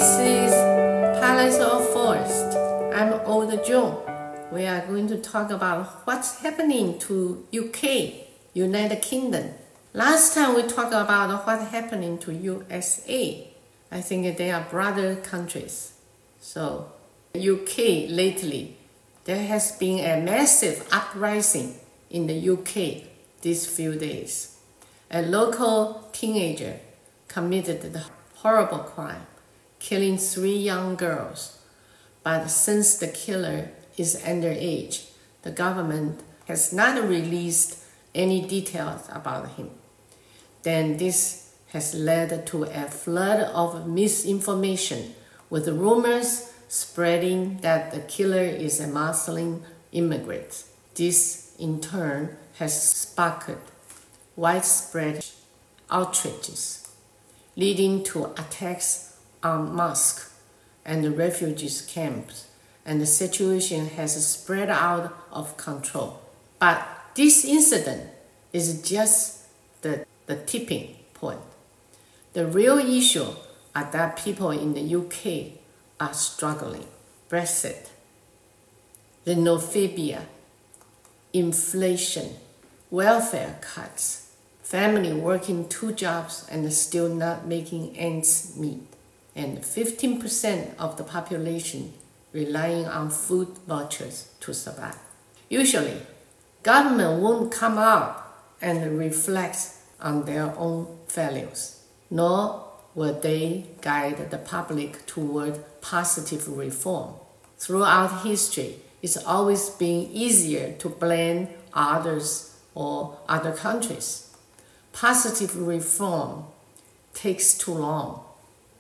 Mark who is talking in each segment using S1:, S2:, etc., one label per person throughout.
S1: This is Palace of Forest. I'm Old Joan. We are going to talk about what's happening to UK, United Kingdom. Last time we talked about what's happening to USA. I think they are brother countries. So UK lately, there has been a massive uprising in the UK these few days. A local teenager committed the horrible crime, killing 3 young girls. But since the killer is underage, the government has not released any details about him. Then this has led to a flood of misinformation, with rumors spreading that the killer is a Muslim immigrant. This, in turn, has sparked widespread outrages, leading to attacks on mosques and refugees camps, and the situation has spread out of control. But this incident is just the tipping point. The real issue are that people in the UK are struggling. Brexit, xenophobia, inflation, welfare cuts, family working 2 jobs and still not making ends meet, and 15% of the population relying on food vouchers to survive. Usually, government won't come out and reflect on their own failures, nor will they guide the public toward positive reform. Throughout history, it's always been easier to blame others or other countries. Positive reform takes too long,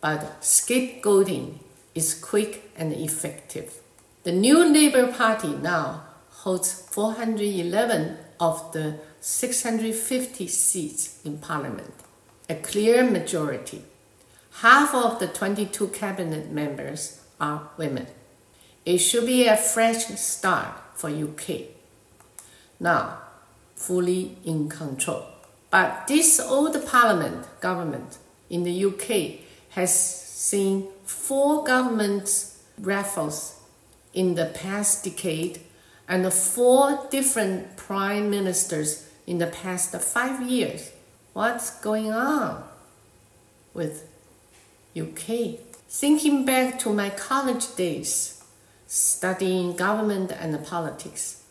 S1: but scapegoating is quick and effective. The new Labour Party now holds 411 of the 650 seats in Parliament, a clear majority. Half of the 22 cabinet members are women. It should be a fresh start for UK, now fully in control. But this old parliament government in the UK has seen 4 government reshuffles in the past decade and 4 different prime ministers in the past 5 years. What's going on with UK? Thinking back to my college days, studying government and politics,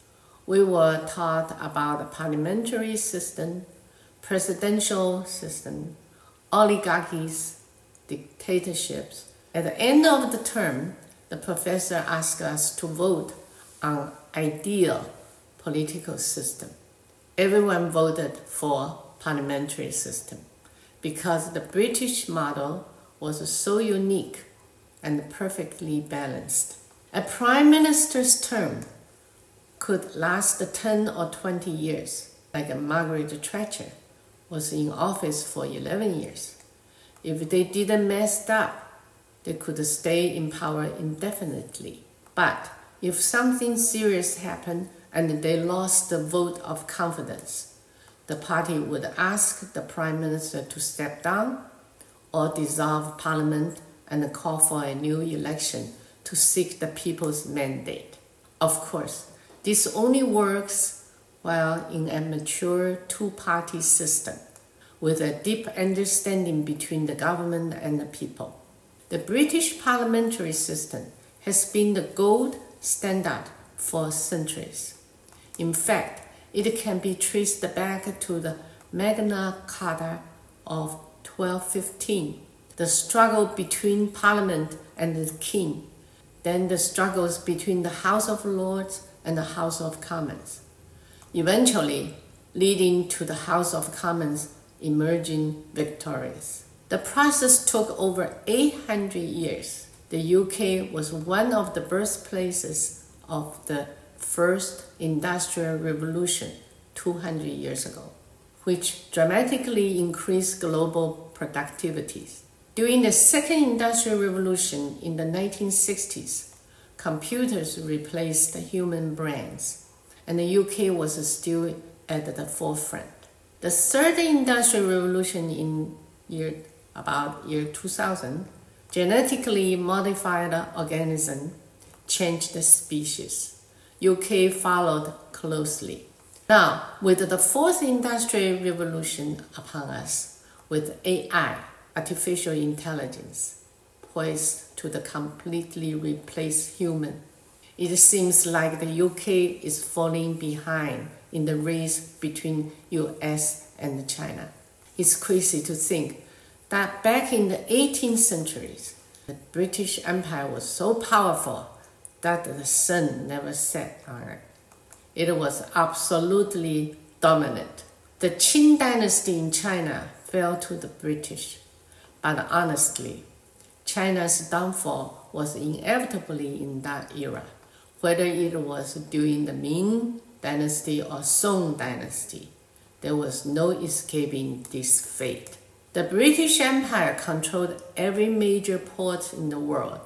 S1: we were taught about the parliamentary system, presidential system, oligarchies, dictatorships. At the end of the term, the professor asked us to vote on ideal political system. Everyone voted for parliamentary system because the British model was so unique and perfectly balanced. A prime minister's term could last 10 or 20 years, like Margaret Thatcher was in office for 11 years. If they didn't mess up, they could stay in power indefinitely. But if something serious happened and they lost the vote of confidence, the party would ask the prime minister to step down or dissolve parliament and call for a new election to seek the people's mandate. Of course, this only works while in a mature 2-party system with a deep understanding between the government and the people. The British parliamentary system has been the gold standard for centuries. In fact, it can be traced back to the Magna Carta of 1215, the struggle between Parliament and the King, then the struggles between the House of Lords and the House of Commons, eventually leading to the House of Commons emerging victorious. The process took over 800 years. The UK was one of the birthplaces of the first industrial revolution 200 years ago, which dramatically increased global productivity. During the second industrial revolution in the 1960s, computers replaced human brains, and the UK was still at the forefront. The third industrial revolution in about year 2000 Genetically modified organism changed the species. UK followed closely. Now, with the fourth industrial revolution upon us, with AI, artificial intelligence, poised to completely replace human, it seems like the UK is falling behind in the race between US and China. It's crazy to think that back in the 18th century, the British Empire was so powerful that the sun never set on it. It was absolutely dominant. The Qing dynasty in China fell to the British, but honestly, China's downfall was inevitably in that era, whether it was during the Ming dynasty or Song dynasty. There was no escaping this fate. The British Empire controlled every major port in the world,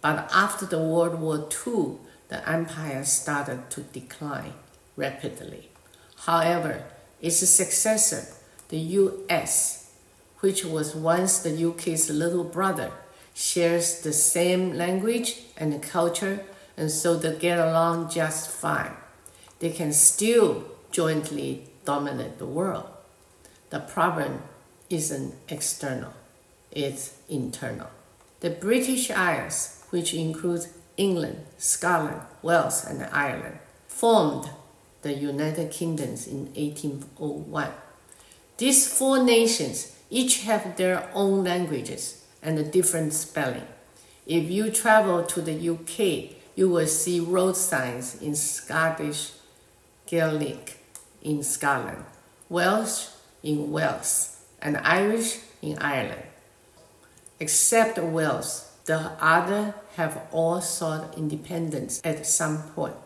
S1: but after the World War II, the empire started to decline rapidly. However, its successor, the US, which was once the UK's little brother, shares the same language and culture, and so they get along just fine. They can still jointly dominate the world. The problem isn't external, it's internal. The British Isles, which includes England, Scotland, Wales, and Ireland, formed the United Kingdoms in 1801. These four nations each have their own languages and a different spelling. If you travel to the UK, you will see road signs in Scottish Gaelic in Scotland, Welsh in Wales, and Irish in Ireland. Except Wales, the others have all sought independence at some point.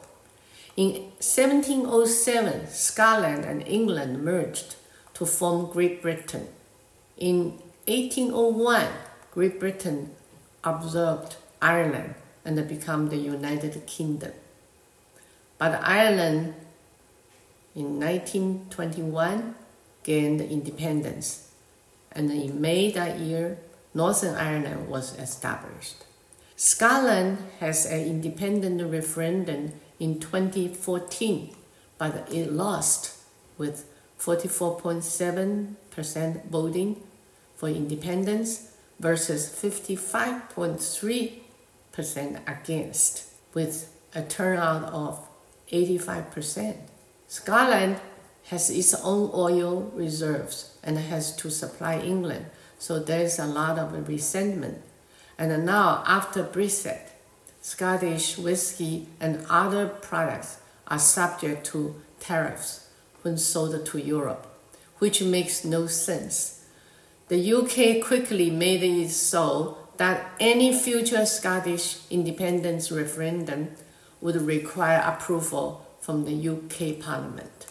S1: In 1707, Scotland and England merged to form Great Britain. In 1801, Great Britain absorbed Ireland and became the United Kingdom. But Ireland, in 1921, gained independence, and in May that year, Northern Ireland was established. Scotland has an independent referendum in 2014, but it lost with 44.7% voting for independence versus 55.3% against, with a turnout of 85%. Scotland has its own oil reserves and has to supply England, so there's a lot of resentment. And now, after Brexit, Scottish whiskey and other products are subject to tariffs when sold to Europe, which makes no sense. The UK quickly made it so that any future Scottish independence referendum would require approval from the UK Parliament.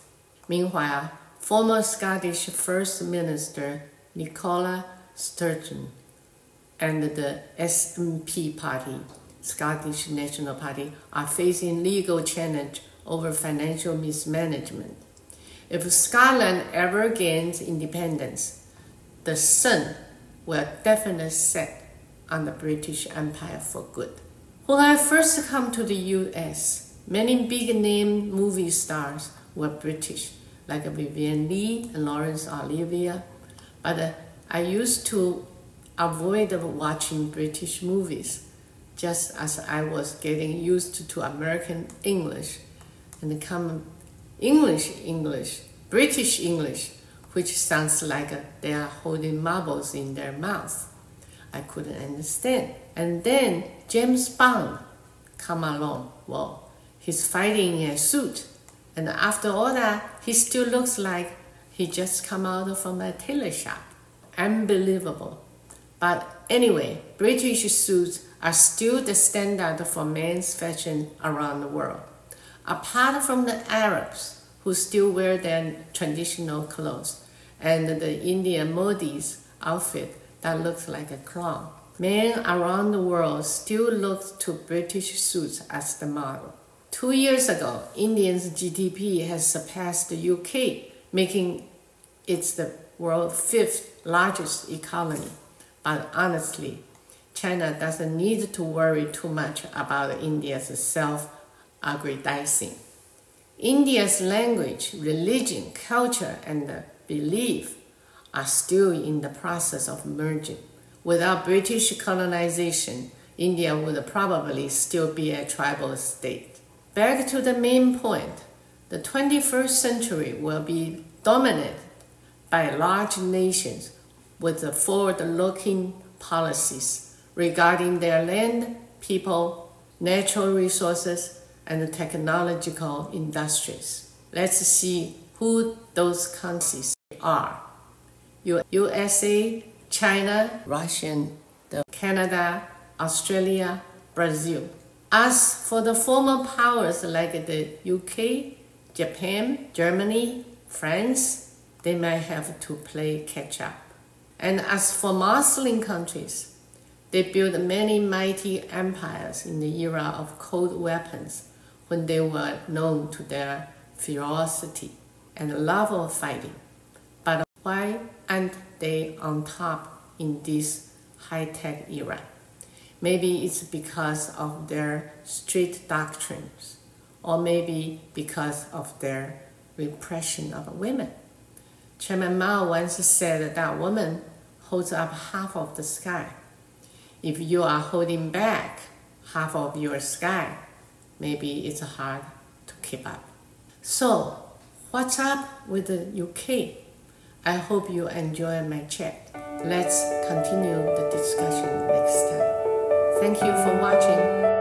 S1: Meanwhile, former Scottish First Minister Nicola Sturgeon and the SNP party, Scottish National Party, are facing legal challenge over financial mismanagement. If Scotland ever gains independence, the sun will definitely set on the British Empire for good. When I first come to the US, many big-name movie stars were British, like Vivian Leigh and Laurence Olivier, but I used to avoid watching British movies, just as I was getting used to American English and common English, British English, which sounds like they are holding marbles in their mouth. I couldn't understand. And then James Bond come along. Well, he's fighting in a suit. And after all that, he still looks like he just come out from a tailor shop. Unbelievable. But anyway, British suits are still the standard for men's fashion around the world. Apart from the Arabs, who still wear their traditional clothes, and the Indian Modi's outfit that looks like a clown. Men around the world still look to British suits as the model. 2 years ago, India's GDP has surpassed the UK, making it the world's 5th largest economy. But honestly, China doesn't need to worry too much about India's self-aggrandizing. India's language, religion, culture, and belief are still in the process of merging. Without British colonization, India would probably still be a tribal state. Back to the main point, the 21st century will be dominated by large nations with forward-looking policies regarding their land, people, natural resources, and technological industries. Let's see who those countries are. USA, China, Russia, Canada, Australia, Brazil. As for the former powers like the UK, Japan, Germany, France, they might have to play catch up. And as for Muslim countries, they built many mighty empires in the era of cold weapons when they were known to their ferocity and love of fighting. But why aren't they on top in this high-tech era? Maybe it's because of their strict doctrines, or maybe because of their repression of women. Chairman Mao once said that woman holds up half of the sky. If you are holding back half of your sky, maybe it's hard to keep up. So, what's up with the UK? I hope you enjoy my chat. Let's continue the discussion next time. Thank you for watching.